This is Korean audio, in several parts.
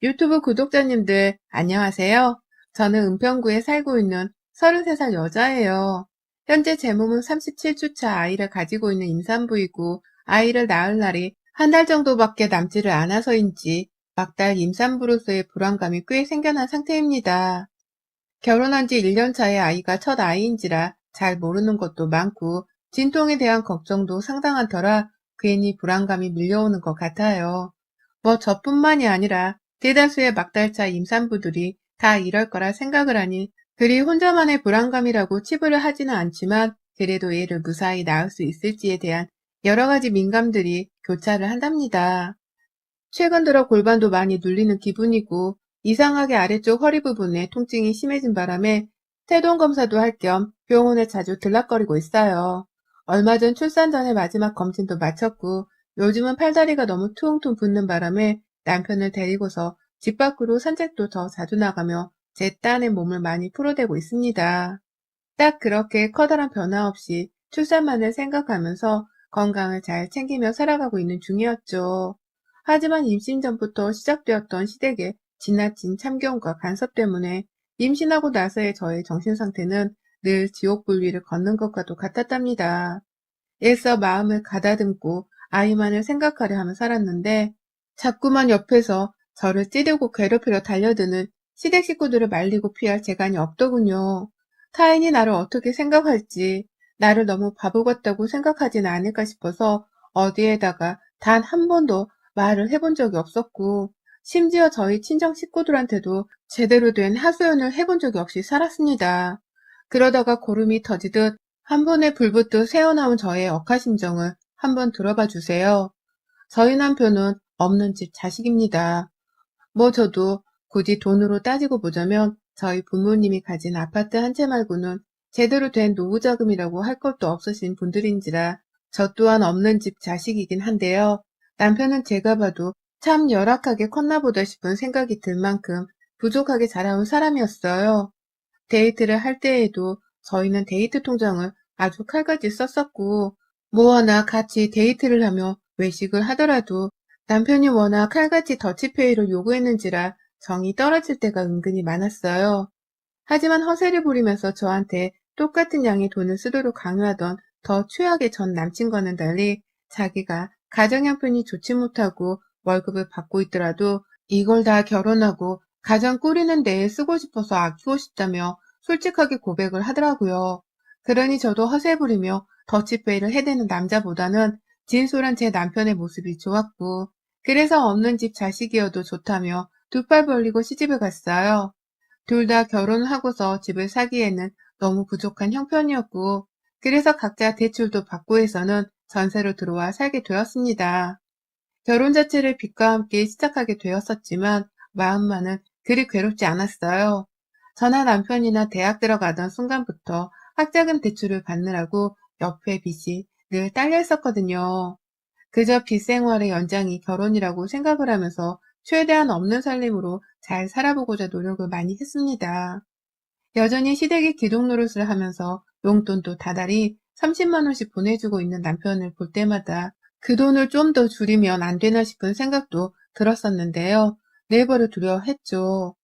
유튜브 구독자님들, 안녕하세요. 저는 은평구에 살고 있는 33살 여자예요. 현재 제 몸은 37주차 아이를 가지고 있는 임산부이고, 아이를 낳을 날이 한 달 정도밖에 남지를 않아서인지, 막달 임산부로서의 불안감이 꽤 생겨난 상태입니다. 결혼한 지 1년 차의 아이가 첫 아이인지라 잘 모르는 것도 많고, 진통에 대한 걱정도 상당한 터라 괜히 불안감이 밀려오는 것 같아요. 뭐 저뿐만이 아니라 대다수의 막달차 임산부들이 다 이럴 거라 생각을 하니 그리 혼자만의 불안감이라고 치부를 하지는 않지만 그래도 얘를 무사히 낳을 수 있을지에 대한 여러 가지 민감들이 교차를 한답니다. 최근 들어 골반도 많이 눌리는 기분이고 이상하게 아래쪽 허리 부분에 통증이 심해진 바람에 태동 검사도 할 겸 병원에 자주 들락거리고 있어요. 얼마 전 출산 전에 마지막 검진도 마쳤고 요즘은 팔다리가 너무 퉁퉁 붓는 바람에 남편을 데리고서 집 밖으로 산책도 더 자주 나가며 제 딴의 몸을 많이 풀어대고 있습니다. 딱 그렇게 커다란 변화 없이 출산만을 생각하면서 건강을 잘 챙기며 살아가고 있는 중이었죠. 하지만 임신 전부터 시작되었던 시댁의 지나친 참견과 간섭 때문에 임신하고 나서의 저의 정신 상태는 늘 지옥 불위를 걷는 것과도 같았답니다. 애써 마음을 가다듬고 아이만을 생각하려 하며 살았는데 자꾸만 옆에서 저를 찌르고 괴롭히려 달려드는 시댁 식구들을 말리고 피할 재간이 없더군요. 타인이 나를 어떻게 생각할지, 나를 너무 바보 같다고 생각하지는 않을까 싶어서 어디에다가 단 한 번도 말을 해본 적이 없었고, 심지어 저희 친정 식구들한테도 제대로 된 하소연을 해본 적이 없이 살았습니다. 그러다가 고름이 터지듯 한 번에 불붙듯 새어나온 저의 억하심정을 한번 들어봐 주세요. 저희 남편은 없는 집 자식입니다. 뭐 저도 굳이 돈으로 따지고 보자면 저희 부모님이 가진 아파트 한 채 말고는 제대로 된 노후 자금이라고 할 것도 없으신 분들인지라 저 또한 없는 집 자식이긴 한데요. 남편은 제가 봐도 참 열악하게 컸나 보다 싶은 생각이 들 만큼 부족하게 자라온 사람이었어요. 데이트를 할 때에도 저희는 데이트 통장을 아주 칼같이 썼었고, 뭐 하나 같이 데이트를 하며 외식을 하더라도 남편이 워낙 칼같이 더치페이를 요구했는지라 정이 떨어질 때가 은근히 많았어요. 하지만 허세를 부리면서 저한테 똑같은 양의 돈을 쓰도록 강요하던 더 최악의 전 남친과는 달리 자기가 가정 형편이 좋지 못하고 월급을 받고 있더라도 이걸 다 결혼하고 가정 꾸리는 데에 쓰고 싶어서 아끼고 싶다며 솔직하게 고백을 하더라고요. 그러니 저도 허세 부리며 더치페이를 해대는 남자보다는 진솔한 제 남편의 모습이 좋았고 그래서 없는 집 자식이어도 좋다며 두 팔 벌리고 시집을 갔어요. 둘 다 결혼을 하고서 집을 사기에는 너무 부족한 형편이었고, 그래서 각자 대출도 받고 해서는 전세로 들어와 살게 되었습니다. 결혼 자체를 빚과 함께 시작하게 되었었지만, 마음만은 그리 괴롭지 않았어요. 저나 남편이나 대학 들어가던 순간부터 학자금 대출을 받느라고 옆에 빚이 늘 딸려 있었거든요. 그저 빚 생활의 연장이 결혼이라고 생각을 하면서 최대한 없는 살림으로 잘 살아보고자 노력을 많이 했습니다. 여전히 시댁의 기둥 노릇을 하면서 용돈도 다달이 30만 원씩 보내주고 있는 남편을 볼 때마다 그 돈을 좀 더 줄이면 안 되나 싶은 생각도 들었었는데요. 내버려 두려 했죠.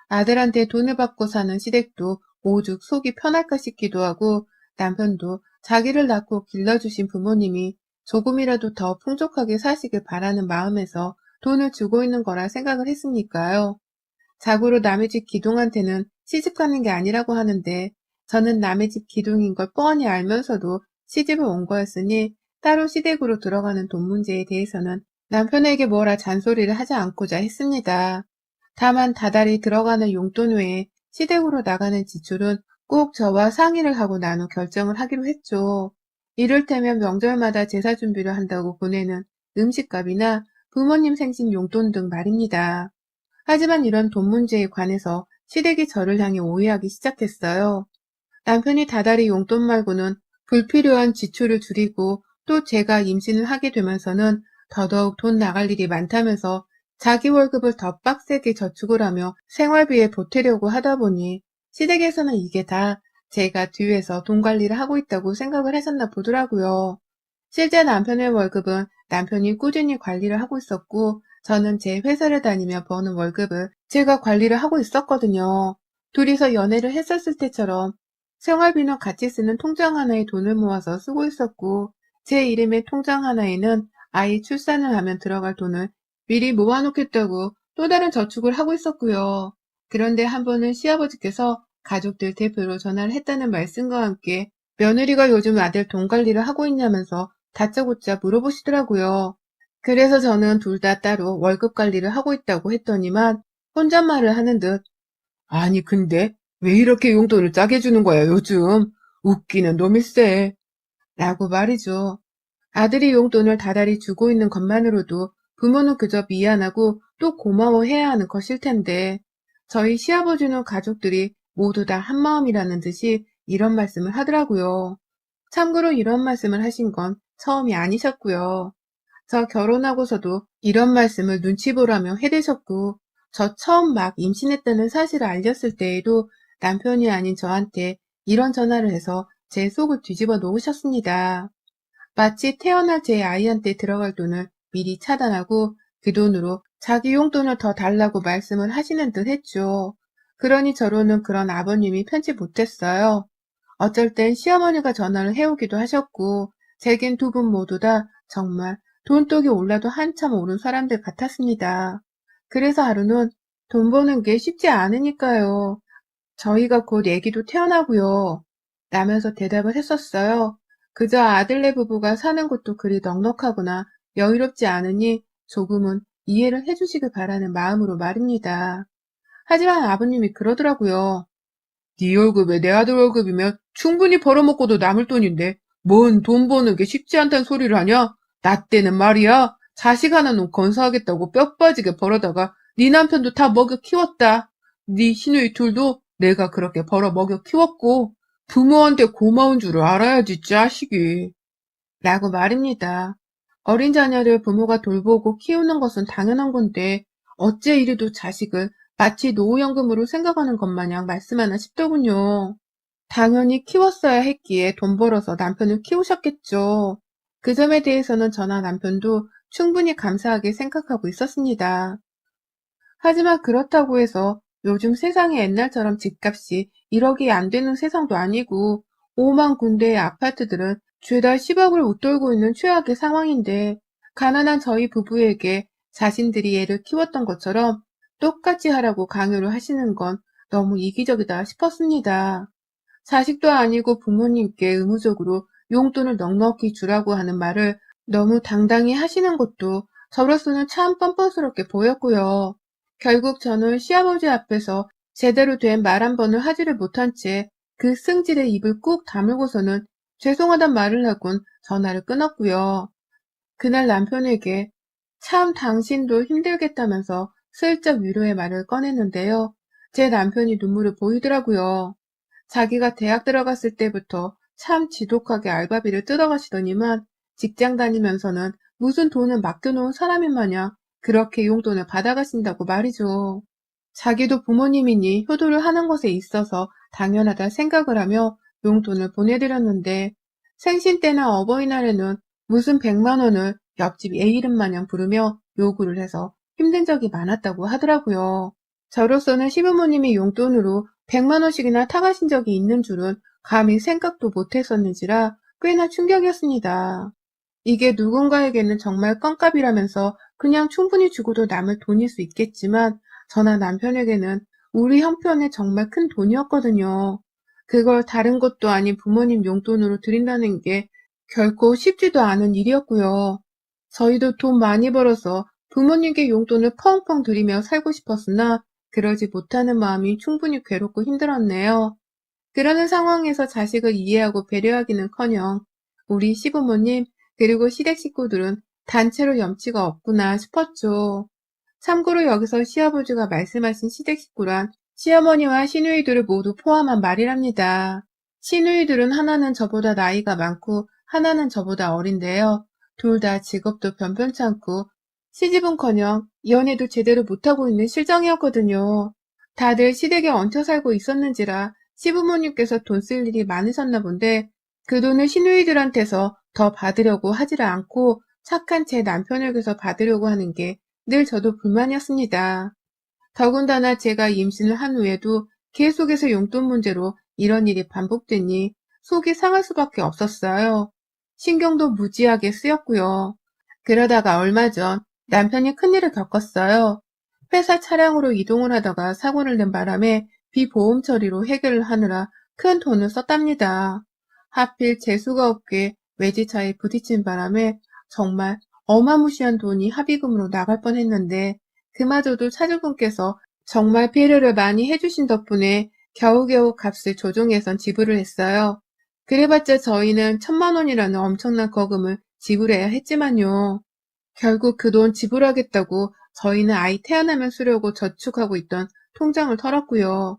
아들한테 돈을 받고 사는 시댁도 오죽 속이 편할까 싶기도 하고 남편도 자기를 낳고 길러주신 부모님이 조금이라도 더 풍족하게 사시길 바라는 마음에서 돈을 주고 있는 거라 생각을 했으니까요. 자고로 남의 집 기둥한테는 시집가는 게 아니라고 하는데 저는 남의 집 기둥인 걸 뻔히 알면서도 시집을 온 거였으니 따로 시댁으로 들어가는 돈 문제에 대해서는 남편에게 뭐라 잔소리를 하지 않고자 했습니다. 다만 다달이 들어가는 용돈 외에 시댁으로 나가는 지출은 꼭 저와 상의를 하고 나눠 결정을 하기로 했죠. 이를테면 명절마다 제사 준비를 한다고 보내는 음식값이나 부모님 생신 용돈 등 말입니다. 하지만 이런 돈 문제에 관해서 시댁이 저를 향해 오해하기 시작했어요. 남편이 다달이 용돈 말고는 불필요한 지출을 줄이고 또 제가 임신을 하게 되면서는 더더욱 돈 나갈 일이 많다면서 자기 월급을 더 빡세게 저축을 하며 생활비에 보태려고 하다 보니 시댁에서는 이게 다 제가 뒤에서 돈 관리를 하고 있다고 생각을 하셨나 보더라고요. 실제 남편의 월급은 남편이 꾸준히 관리를 하고 있었고 저는 제 회사를 다니며 버는 월급을 제가 관리를 하고 있었거든요. 둘이서 연애를 했었을 때처럼 생활비는 같이 쓰는 통장 하나에 돈을 모아서 쓰고 있었고, 제 이름의 통장 하나에는 아이 출산을 하면 들어갈 돈을 미리 모아놓겠다고 또 다른 저축을 하고 있었고요. 그런데 한 번은 시아버지께서 가족들 대표로 전화를 했다는 말씀과 함께 며느리가 요즘 아들 돈 관리를 하고 있냐면서 다짜고짜 물어보시더라고요. 그래서 저는 둘 다 따로 월급 관리를 하고 있다고 했더니만 혼잣말을 하는 듯, 아니 근데 왜 이렇게 용돈을 짜게 주는 거야 요즘? 웃기는 놈일세. 라고 말이죠. 아들이 용돈을 다달이 주고 있는 것만으로도 부모는 그저 미안하고 또 고마워해야 하는 것일 텐데, 저희 시아버지는 가족들이 모두 다 한마음이라는 듯이 이런 말씀을 하더라고요. 참고로 이런 말씀을 하신 건 처음이 아니셨고요. 저 결혼하고서도 이런 말씀을 눈치 보라며 해대셨고, 저 처음 막 임신했다는 사실을 알렸을 때에도 남편이 아닌 저한테 이런 전화를 해서 제 속을 뒤집어 놓으셨습니다. 마치 태어날 제 아이한테 들어갈 돈을 미리 차단하고 그 돈으로 자기 용돈을 더 달라고 말씀을 하시는 듯 했죠. 그러니 저로는 그런 아버님이 편치 못했어요. 어쩔 땐 시어머니가 전화를 해오기도 하셨고, 제겐 두 분 모두 다 정말 돈독이 올라도 한참 오른 사람들 같았습니다. 그래서 하루는 돈 버는 게 쉽지 않으니까요. 저희가 곧 애기도 태어나고요. 라면서 대답을 했었어요. 그저 아들네 부부가 사는 곳도 그리 넉넉하거나 여유롭지 않으니 조금은 이해를 해주시길 바라는 마음으로 말입니다. 하지만 아버님이 그러더라고요. 네 월급에 내 아들 월급이면 충분히 벌어먹고도 남을 돈인데 뭔 돈 버는 게 쉽지 않다는 소리를 하냐? 나 때는 말이야. 자식 하나는 건사하겠다고 뼈 빠지게 벌어다가 네 남편도 다 먹여 키웠다. 네 시누이 둘도 내가 그렇게 벌어 먹여 키웠고 부모한테 고마운 줄을 알아야지 자식이. 라고 말입니다. 어린 자녀를 부모가 돌보고 키우는 것은 당연한 건데 어째 이리도 자식을 마치 노후연금으로 생각하는 것 마냥 말씀하나 싶더군요. 당연히 키웠어야 했기에 돈 벌어서 남편을 키우셨겠죠. 그 점에 대해서는 저나 남편도 충분히 감사하게 생각하고 있었습니다. 하지만 그렇다고 해서 요즘 세상이 옛날처럼 집값이 1억이 안 되는 세상도 아니고 5만 군데의 아파트들은 죄다 10억을 웃돌고 있는 최악의 상황인데, 가난한 저희 부부에게 자신들이 애를 키웠던 것처럼 똑같이 하라고 강요를 하시는 건 너무 이기적이다 싶었습니다. 자식도 아니고 부모님께 의무적으로 용돈을 넉넉히 주라고 하는 말을 너무 당당히 하시는 것도 저로서는 참 뻔뻔스럽게 보였고요. 결국 저는 시아버지 앞에서 제대로 된 말 한 번을 하지를 못한 채 그 승질에 입을 꾹 다물고서는 죄송하단 말을 하곤 전화를 끊었고요. 그날 남편에게 참 당신도 힘들겠다면서 슬쩍 위로의 말을 꺼냈는데요. 제 남편이 눈물을 보이더라고요. 자기가 대학 들어갔을 때부터 참 지독하게 알바비를 뜯어가시더니만 직장 다니면서는 무슨 돈을 맡겨놓은 사람인 마냥 그렇게 용돈을 받아가신다고 말이죠. 자기도 부모님이니 효도를 하는 것에 있어서 당연하다 생각을 하며 용돈을 보내드렸는데, 생신 때나 어버이날에는 무슨 100만 원을 옆집 애 이름 마냥 부르며 요구를 해서 힘든 적이 많았다고 하더라고요. 저로서는 시부모님이 용돈으로 100만 원씩이나 타가신 적이 있는 줄은 감히 생각도 못했었는지라 꽤나 충격이었습니다. 이게 누군가에게는 정말 껌값이라면서 그냥 충분히 주고도 남을 돈일 수 있겠지만, 저나 남편에게는 우리 형편에 정말 큰 돈이었거든요. 그걸 다른 것도 아닌 부모님 용돈으로 드린다는 게 결코 쉽지도 않은 일이었고요. 저희도 돈 많이 벌어서 부모님께 용돈을 펑펑 드리며 살고 싶었으나 그러지 못하는 마음이 충분히 괴롭고 힘들었네요. 그러는 상황에서 자식을 이해하고 배려하기는커녕 우리 시부모님 그리고 시댁 식구들은 단체로 염치가 없구나 싶었죠. 참고로 여기서 시아버지가 말씀하신 시댁 식구란 시어머니와 시누이들을 모두 포함한 말이랍니다. 시누이들은 하나는 저보다 나이가 많고 하나는 저보다 어린데요. 둘 다 직업도 변변찮고 시집은커녕 연애도 제대로 못하고 있는 실정이었거든요. 다들 시댁에 얹혀 살고 있었는지라 시부모님께서 돈 쓸 일이 많으셨나 본데 그 돈을 시누이들한테서 더 받으려고 하지를 않고 착한 제 남편에게서 받으려고 하는 게 늘 저도 불만이었습니다. 더군다나 제가 임신을 한 후에도 계속해서 용돈 문제로 이런 일이 반복되니 속이 상할 수밖에 없었어요. 신경도 무지하게 쓰였고요. 그러다가 얼마 전 남편이 큰일을 겪었어요. 회사 차량으로 이동을 하다가 사고를 낸 바람에 비보험 처리로 해결을 하느라 큰 돈을 썼답니다. 하필 재수가 없게 외제차에 부딪힌 바람에 정말 어마무시한 돈이 합의금으로 나갈 뻔했는데 그마저도 차주분께서 정말 배려를 많이 해주신 덕분에 겨우겨우 값을 조정해선 지불을 했어요. 그래봤자 저희는 1,000만 원이라는 엄청난 거금을 지불해야 했지만요. 결국 그 돈 지불하겠다고 저희는 아이 태어나면 쓰려고 저축하고 있던 통장을 털었고요.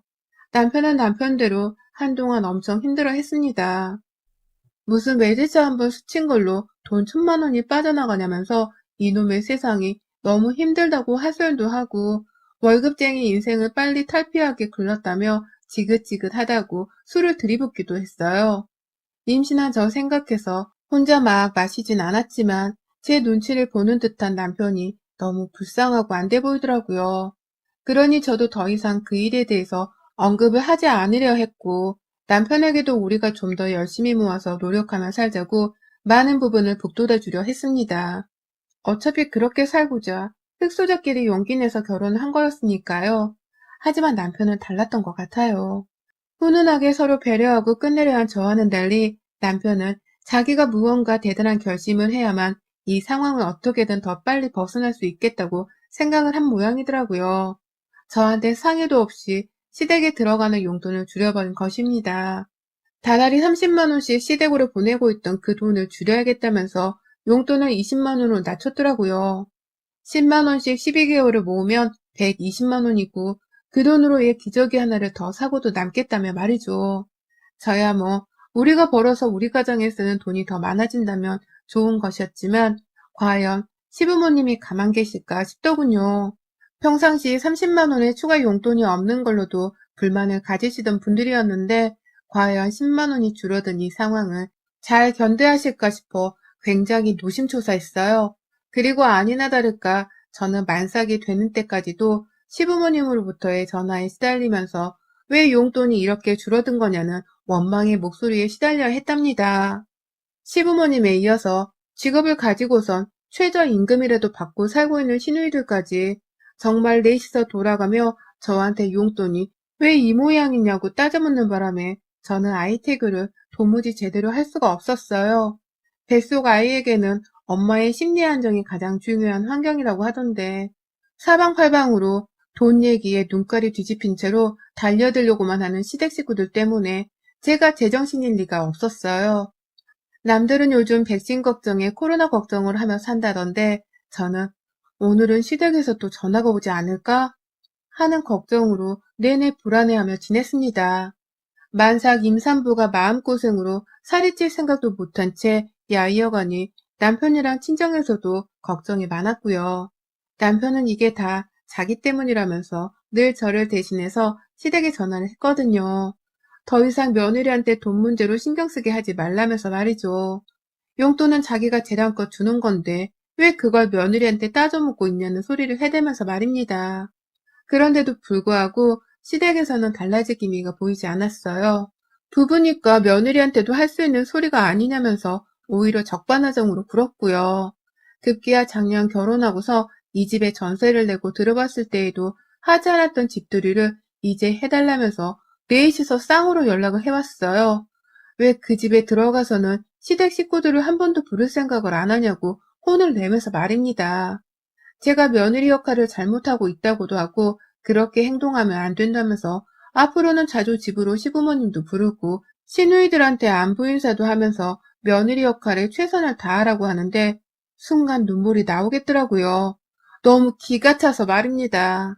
남편은 남편대로 한동안 엄청 힘들어 했습니다. 무슨 외제차 한번 스친 걸로 돈 1,000만 원이 빠져나가냐면서 이놈의 세상이 너무 힘들다고 하소연도 하고 월급쟁이 인생을 빨리 탈피하게 굴렀다며 지긋지긋하다고 술을 들이붓기도 했어요. 임신한 저 생각해서 혼자 막 마시진 않았지만 제 눈치를 보는 듯한 남편이 너무 불쌍하고 안 돼 보이더라고요. 그러니 저도 더 이상 그 일에 대해서 언급을 하지 않으려 했고 남편에게도 우리가 좀 더 열심히 모아서 노력하며 살자고 많은 부분을 북돋아 주려 했습니다. 어차피 그렇게 살고자 흙소적끼리 용기 내서 결혼을 한 거였으니까요. 하지만 남편은 달랐던 것 같아요. 훈훈하게 서로 배려하고 끝내려 한 저와는 달리 남편은 자기가 무언가 대단한 결심을 해야만 이 상황을 어떻게든 더 빨리 벗어날 수 있겠다고 생각을 한 모양이더라고요. 저한테 상의도 없이 시댁에 들어가는 용돈을 줄여버린 것입니다. 달달이 30만 원씩 시댁으로 보내고 있던 그 돈을 줄여야겠다면서 용돈을 20만 원으로 낮췄더라고요. 10만 원씩 12개월을 모으면 120만 원이고 그 돈으로 얘 기저귀 하나를 더 사고도 남겠다며 말이죠. 저야 뭐 우리가 벌어서 우리 가정에 쓰는 돈이 더 많아진다면 좋은 것이었지만 과연 시부모님이 가만 계실까 싶더군요. 평상시 30만 원의 추가 용돈이 없는 걸로도 불만을 가지시던 분들이었는데 과연 10만 원이 줄어든 이 상황을 잘 견뎌하실까 싶어 굉장히 노심초사했어요. 그리고 아니나 다를까 저는 만삭이 되는 때까지도 시부모님으로부터의 전화에 시달리면서 왜 용돈이 이렇게 줄어든 거냐는 원망의 목소리에 시달려야 했답니다. 시부모님에 이어서 직업을 가지고선 최저임금이라도 받고 살고 있는 시누이들까지 정말 넷이서 돌아가며 저한테 용돈이 왜 이 모양이냐고 따져묻는 바람에 저는 아이태교를 도무지 제대로 할 수가 없었어요. 뱃속 아이에게는 엄마의 심리 안정이 가장 중요한 환경이라고 하던데 사방팔방으로 돈 얘기에 눈깔이 뒤집힌 채로 달려들려고만 하는 시댁 식구들 때문에 제가 제정신일 리가 없었어요. 남들은 요즘 백신 걱정에 코로나 걱정을 하며 산다던데 저는 오늘은 시댁에서 또 전화가 오지 않을까 하는 걱정으로 내내 불안해하며 지냈습니다. 만삭 임산부가 마음고생으로 살이 찔 생각도 못한 채 야이어가니 남편이랑 친정에서도 걱정이 많았고요. 남편은 이게 다 자기 때문이라면서 늘 저를 대신해서 시댁에 전화를 했거든요. 더 이상 며느리한테 돈 문제로 신경 쓰게 하지 말라면서 말이죠. 용돈은 자기가 재량껏 주는 건데 왜 그걸 며느리한테 따져묻고 있냐는 소리를 해대면서 말입니다. 그런데도 불구하고 시댁에서는 달라질 기미가 보이지 않았어요. 부부니까 며느리한테도 할 수 있는 소리가 아니냐면서 오히려 적반하장으로 굴었고요. 급기야 작년 결혼하고서 이 집에 전세를 내고 들어갔을 때에도 하지 않았던 집들이를 이제 해달라면서 넷이서 쌍으로 연락을 해왔어요. 왜 그 집에 들어가서는 시댁 식구들을 한 번도 부를 생각을 안 하냐고 혼을 내면서 말입니다. 제가 며느리 역할을 잘못하고 있다고도 하고 그렇게 행동하면 안 된다면서 앞으로는 자주 집으로 시부모님도 부르고 시누이들한테 안부 인사도 하면서 며느리 역할에 최선을 다하라고 하는데 순간 눈물이 나오겠더라고요. 너무 기가 차서 말입니다.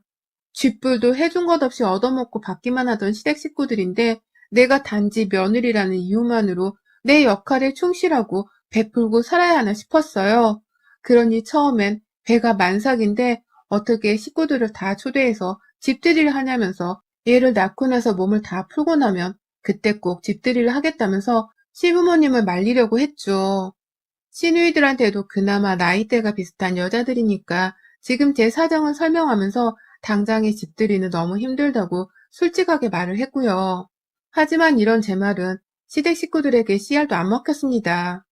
쥐뿔도 해준 것 없이 얻어먹고 받기만 하던 시댁 식구들인데 내가 단지 며느리라는 이유만으로 내 역할에 충실하고 베풀고 살아야 하나 싶었어요. 그러니 처음엔 배가 만삭인데 어떻게 식구들을 다 초대해서 집들이를 하냐면서 얘를 낳고 나서 몸을 다 풀고 나면 그때 꼭 집들이를 하겠다면서 시부모님을 말리려고 했죠. 시누이들한테도 그나마 나이대가 비슷한 여자들이니까 지금 제 사정을 설명하면서 당장의 집들이는 너무 힘들다고 솔직하게 말을 했고요. 하지만 이런 제 말은 시댁 식구들에게 씨알도 안 먹혔습니다.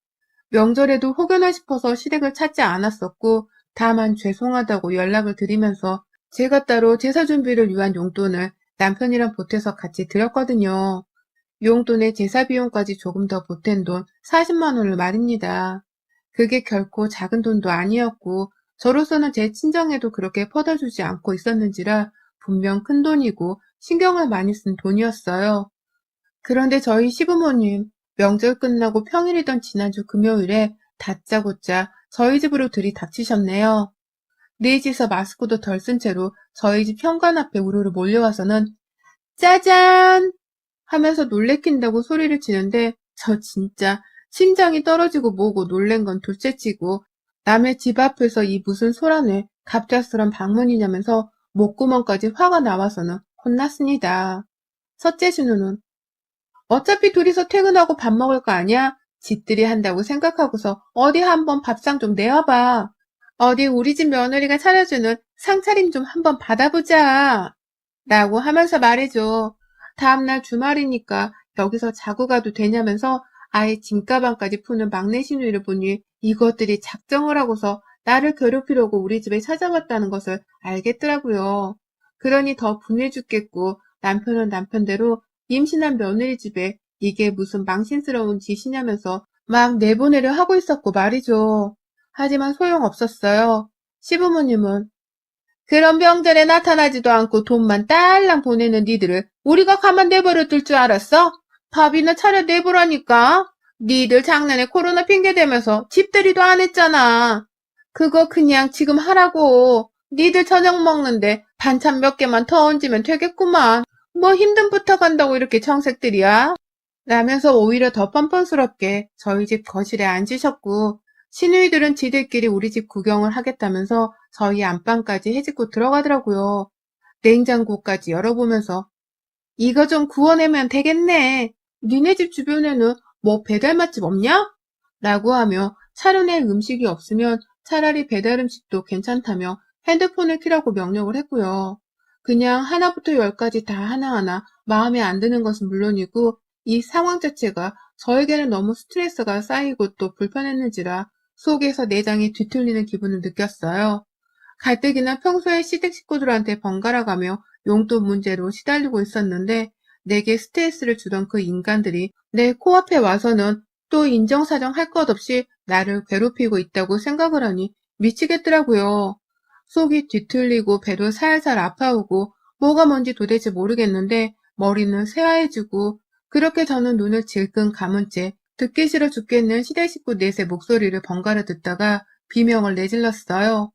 명절에도 혹여나 싶어서 시댁을 찾지 않았었고, 다만 죄송하다고 연락을 드리면서 제가 따로 제사 준비를 위한 용돈을 남편이랑 보태서 같이 드렸거든요. 용돈에 제사 비용까지 조금 더 보탠 돈 40만 원을 말입니다. 그게 결코 작은 돈도 아니었고, 저로서는 제 친정에도 그렇게 퍼다주지 않고 있었는지라 분명 큰 돈이고 신경을 많이 쓴 돈이었어요. 그런데 저희 시부모님, 명절 끝나고 평일이던 지난주 금요일에 다짜고짜 저희 집으로 들이닥치셨네요. 네 집에서 마스크도 덜 쓴 채로 저희 집 현관 앞에 우르르 몰려와서는 짜잔! 하면서 놀래킨다고 소리를 치는데 저 진짜 심장이 떨어지고 뭐고 놀란 건 둘째치고 남의 집 앞에서 이 무슨 소란을 갑작스런 방문이냐면서 목구멍까지 화가 나와서는 혼났습니다. 첫째 신우는 어차피 둘이서 퇴근하고 밥 먹을 거 아니야? 집들이 한다고 생각하고서 어디 한번 밥상 좀 내와봐. 어디 우리 집 며느리가 차려주는 상차림 좀 한번 받아보자. 라고 하면서 말해줘. 다음날 주말이니까 여기서 자고 가도 되냐면서 아예 짐가방까지 푸는 막내 시누이를 보니 이것들이 작정을 하고서 나를 괴롭히려고 우리 집에 찾아왔다는 것을 알겠더라고요. 그러니 더 분해 죽겠고 남편은 남편대로 임신한 며느리 집에 이게 무슨 망신스러운 짓이냐면서 막 내보내려 하고 있었고 말이죠. 하지만 소용없었어요. 시부모님은 그런 명절에 나타나지도 않고 돈만 딸랑 보내는 니들을 우리가 가만 내버려 둘 줄 알았어? 밥이나 차려 내보라니까. 니들 작년에 코로나 핑계 대면서 집들이도 안 했잖아. 그거 그냥 지금 하라고. 니들 저녁 먹는데 반찬 몇 개만 더 얹으면 되겠구만. 뭐 힘든 부탁한다고 이렇게 정색들이야? 라면서 오히려 더 뻔뻔스럽게 저희 집 거실에 앉으셨고 시누이들은 지들끼리 우리 집 구경을 하겠다면서 저희 안방까지 헤집고 들어가더라고요. 냉장고까지 열어보면서 이거 좀 구워내면 되겠네. 니네 집 주변에는 뭐 배달 맛집 없냐? 라고 하며 차려낼 음식이 없으면 차라리 배달 음식도 괜찮다며 핸드폰을 켜라고 명령을 했고요. 그냥 하나부터 열까지 다 하나하나 마음에 안 드는 것은 물론이고 이 상황 자체가 저에게는 너무 스트레스가 쌓이고 또 불편했는지라 속에서 내장이 뒤틀리는 기분을 느꼈어요. 가뜩이나 평소에 시댁 식구들한테 번갈아가며 용돈 문제로 시달리고 있었는데 내게 스트레스를 주던 그 인간들이 내 코앞에 와서는 또 인정사정 할 것 없이 나를 괴롭히고 있다고 생각을 하니 미치겠더라고요. 속이 뒤틀리고 배도 살살 아파오고 뭐가 뭔지 도대체 모르겠는데 머리는 새하얘지고 그렇게 저는 눈을 질끈 감은 채 듣기 싫어 죽겠는 시댁 식구 넷의 목소리를 번갈아 듣다가 비명을 내질렀어요.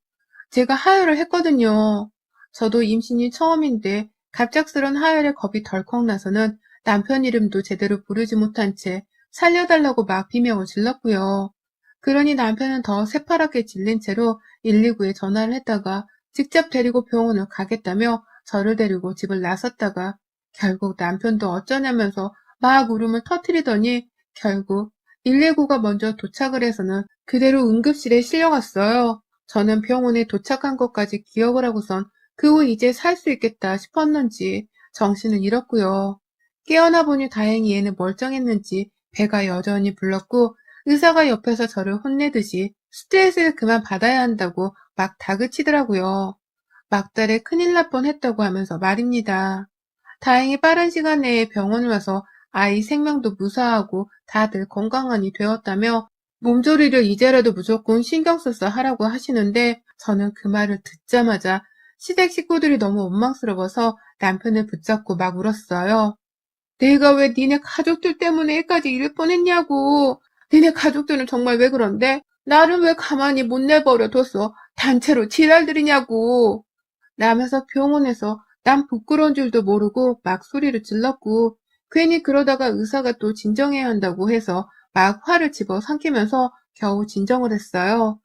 제가 하혈을 했거든요. 저도 임신이 처음인데 갑작스런 하혈에 겁이 덜컥 나서는 남편 이름도 제대로 부르지 못한 채 살려달라고 막 비명을 질렀고요. 그러니 남편은 더 새파랗게 질린 채로 119에 전화를 했다가 직접 데리고 병원을 가겠다며 저를 데리고 집을 나섰다가 결국 남편도 어쩌냐면서 막 울음을 터뜨리더니 결국 119가 먼저 도착을 해서는 그대로 응급실에 실려갔어요. 저는 병원에 도착한 것까지 기억을 하고선 그 후 이제 살 수 있겠다 싶었는지 정신을 잃었고요. 깨어나 보니 다행히 얘는 멀쩡했는지 배가 여전히 불렀고 의사가 옆에서 저를 혼내듯이 스트레스를 그만 받아야 한다고 막 다그치더라고요. 막달에 큰일 날 뻔했다고 하면서 말입니다. 다행히 빠른 시간 내에 병원을 와서 아이 생명도 무사하고 다들 건강하니 되었다며 몸조리를 이제라도 무조건 신경 써서 하라고 하시는데 저는 그 말을 듣자마자 시댁 식구들이 너무 원망스러워서 남편을 붙잡고 막 울었어요. 내가 왜 니네 가족들 때문에 애까지 잃을 뻔했냐고. 니네 가족들은 정말 왜 그런데? 나를 왜 가만히 못 내버려 뒀어? 단체로 지랄들이냐고. 라면서 병원에서 난 부끄러운 줄도 모르고 막 소리를 질렀고 괜히 그러다가 의사가 또 진정해야 한다고 해서 막 화를 집어 삼키면서 겨우 진정을 했어요.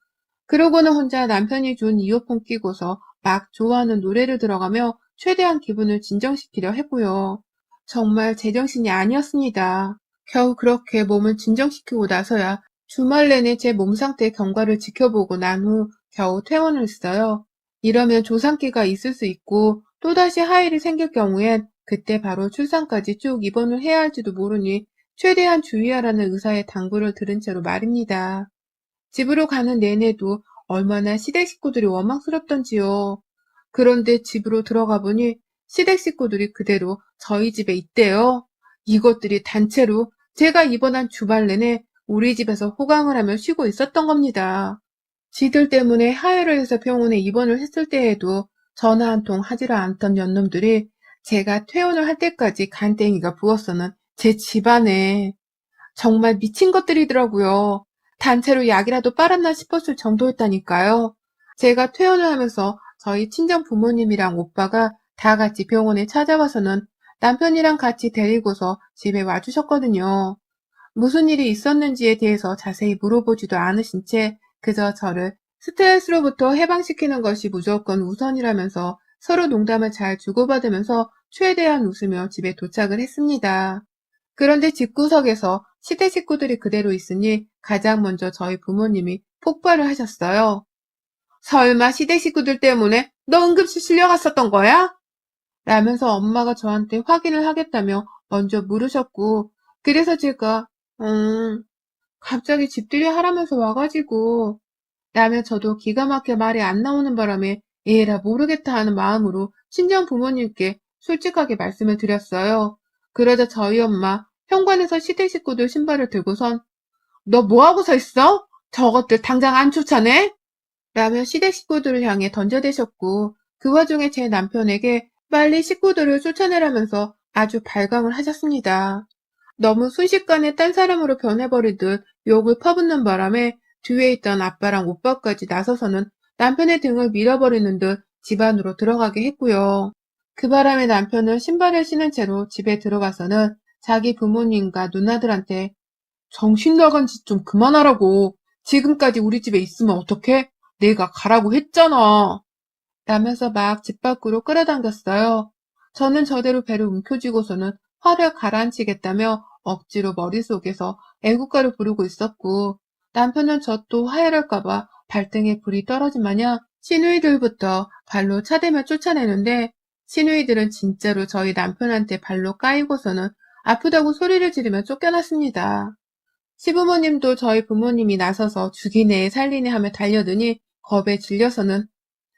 그러고는 혼자 남편이 준 이어폰 끼고서 막 좋아하는 노래를 들어가며 최대한 기분을 진정시키려 했고요. 정말 제정신이 아니었습니다. 겨우 그렇게 몸을 진정시키고 나서야 주말 내내 제 몸 상태 경과를 지켜보고 난 후 겨우 퇴원을 했어요. 이러면 조산기가 있을 수 있고 또다시 하일이 생길 경우엔 그때 바로 출산까지 쭉 입원을 해야 할지도 모르니 최대한 주의하라는 의사의 당부를 들은 채로 말입니다. 집으로 가는 내내도 얼마나 시댁 식구들이 원망스럽던지요. 그런데 집으로 들어가 보니 시댁 식구들이 그대로 저희 집에 있대요. 이것들이 단체로 제가 입원한 주말 내내 우리 집에서 호강을 하며 쉬고 있었던 겁니다. 지들 때문에 하혈을 해서 병원에 입원을 했을 때에도 전화 한 통 하지를 않던 년놈들이 제가 퇴원을 할 때까지 간땡이가 부었어는 제 집안에 정말 미친 것들이더라고요. 단체로 약이라도 빨았나 싶었을 정도였다니까요. 제가 퇴원을 하면서 저희 친정 부모님이랑 오빠가 다 같이 병원에 찾아와서는 남편이랑 같이 데리고서 집에 와주셨거든요. 무슨 일이 있었는지에 대해서 자세히 물어보지도 않으신 채 그저 저를 스트레스로부터 해방시키는 것이 무조건 우선이라면서 서로 농담을 잘 주고받으면서 최대한 웃으며 집에 도착을 했습니다. 그런데 집구석에서 시대 식구들이 그대로 있으니 가장 먼저 저희 부모님이 폭발을 하셨어요. 설마 시대 식구들 때문에 너 응급실 실려갔었던 거야? 라면서 엄마가 저한테 확인을 하겠다며 먼저 물으셨고, 그래서 제가 갑자기 집들이 하라면서 와가지고 라며 저도 기가 막혀 말이 안 나오는 바람에 에라 모르겠다 하는 마음으로 친정 부모님께 솔직하게 말씀을 드렸어요. 그러자 저희 엄마 현관에서 시댁 식구들 신발을 들고선 너 뭐하고 서 있어? 저것들 당장 안 쫓아내? 라며 시댁 식구들을 향해 던져대셨고 그 와중에 제 남편에게 빨리 식구들을 쫓아내라면서 아주 발광을 하셨습니다. 너무 순식간에 딴 사람으로 변해버리듯 욕을 퍼붓는 바람에 뒤에 있던 아빠랑 오빠까지 나서서는 남편의 등을 밀어버리는 듯 집 안으로 들어가게 했고요. 그 바람에 남편은 신발을 신은 채로 집에 들어가서는 자기 부모님과 누나들한테 정신 나간 짓 좀 그만하라고. 지금까지 우리 집에 있으면 어떡해? 내가 가라고 했잖아. 라면서 막 집 밖으로 끌어당겼어요. 저는 저대로 배를 움켜쥐고서는 화를 가라앉히겠다며 억지로 머릿속에서 애국가를 부르고 있었고 남편은 저 또 화해할까봐 발등에 불이 떨어진 마냥 시누이들부터 발로 차대며 쫓아내는데 시누이들은 진짜로 저희 남편한테 발로 까이고서는 아프다고 소리를 지르며 쫓겨났습니다. 시부모님도 저희 부모님이 나서서 죽이네 살리네 하며 달려드니 겁에 질려서는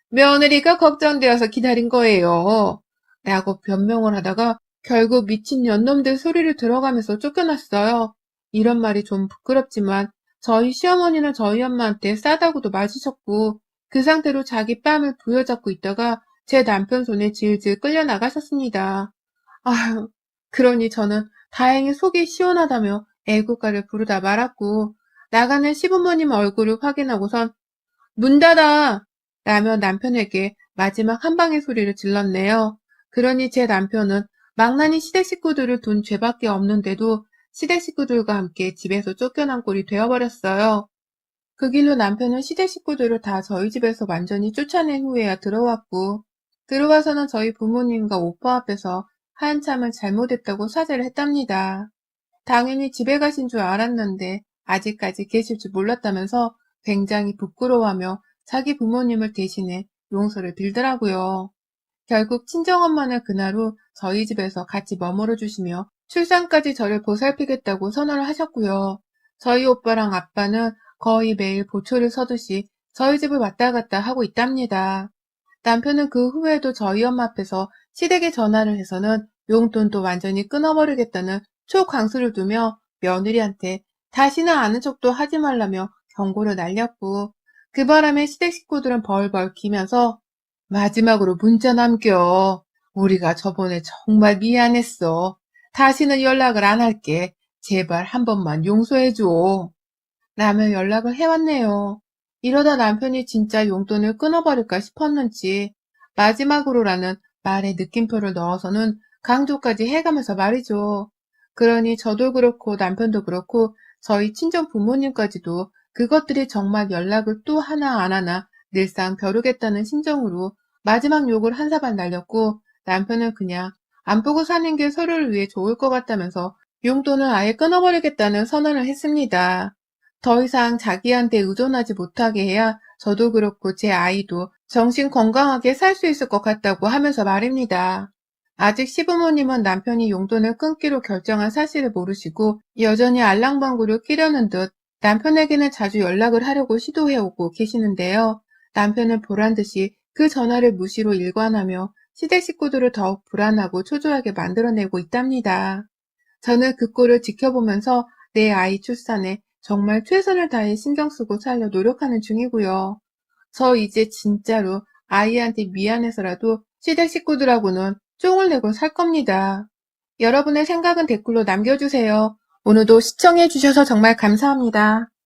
며느리가 걱정되어서 기다린 거예요. 라고 변명을 하다가 결국 미친 년놈들 소리를 들어가면서 쫓겨났어요. 이런 말이 좀 부끄럽지만 저희 시어머니는 저희 엄마한테 싸다고도 맞으셨고 그 상태로 자기 뺨을 부여잡고 있다가 제 남편 손에 질질 끌려 나가셨습니다. 아휴, 그러니 저는 다행히 속이 시원하다며 애국가를 부르다 말았고 나가는 시부모님 얼굴을 확인하고선 문 닫아! 라며 남편에게 마지막 한 방의 소리를 질렀네요. 그러니 제 남편은 망나니 시댁 식구들을 둔 죄밖에 없는데도 시댁 식구들과 함께 집에서 쫓겨난 꼴이 되어버렸어요. 그 길로 남편은 시댁 식구들을 다 저희 집에서 완전히 쫓아낸 후에야 들어왔고 들어와서는 저희 부모님과 오빠 앞에서 한참을 잘못했다고 사죄를 했답니다. 당연히 집에 가신 줄 알았는데 아직까지 계실 줄 몰랐다면서 굉장히 부끄러워하며 자기 부모님을 대신해 용서를 빌더라고요. 결국 친정엄마는 그날 후 저희 집에서 같이 머물러 주시며 출산까지 저를 보살피겠다고 선언을 하셨고요. 저희 오빠랑 아빠는 거의 매일 보초를 서듯이 저희 집을 왔다 갔다 하고 있답니다. 남편은 그 후에도 저희 엄마 앞에서 시댁에 전화를 해서는 용돈도 완전히 끊어버리겠다는 초강수를 두며 며느리한테 다시는 아는 척도 하지 말라며 경고를 날렸고 그 바람에 시댁 식구들은 벌벌 기면서 마지막으로 문자 남겨. 우리가 저번에 정말 미안했어. 다시는 연락을 안 할게. 제발 한 번만 용서해줘. 라며 연락을 해왔네요. 이러다 남편이 진짜 용돈을 끊어버릴까 싶었는지 마지막으로라는 말에 느낌표를 넣어서는 강조까지 해가면서 말이죠. 그러니 저도 그렇고 남편도 그렇고 저희 친정 부모님까지도 그것들이 정말 연락을 또 하나 안 하나 늘상 벼르겠다는 심정으로 마지막 욕을 한 사발 날렸고 남편은 그냥 안 보고 사는 게 서로를 위해 좋을 것 같다면서 용돈을 아예 끊어버리겠다는 선언을 했습니다. 더 이상 자기한테 의존하지 못하게 해야 저도 그렇고 제 아이도 정신 건강하게 살 수 있을 것 같다고 하면서 말입니다. 아직 시부모님은 남편이 용돈을 끊기로 결정한 사실을 모르시고 여전히 알랑방구를 끼려는 듯 남편에게는 자주 연락을 하려고 시도해오고 계시는데요. 남편은 보란듯이 그 전화를 무시로 일관하며 시댁 식구들을 더욱 불안하고 초조하게 만들어내고 있답니다. 저는 그 꼴을 지켜보면서 내 아이 출산에 정말 최선을 다해 신경 쓰고 살려 노력하는 중이고요. 저 이제 진짜로 아이한테 미안해서라도 시댁 식구들하고는 쫑을 내고 살 겁니다. 여러분의 생각은 댓글로 남겨주세요. 오늘도 시청해주셔서 정말 감사합니다.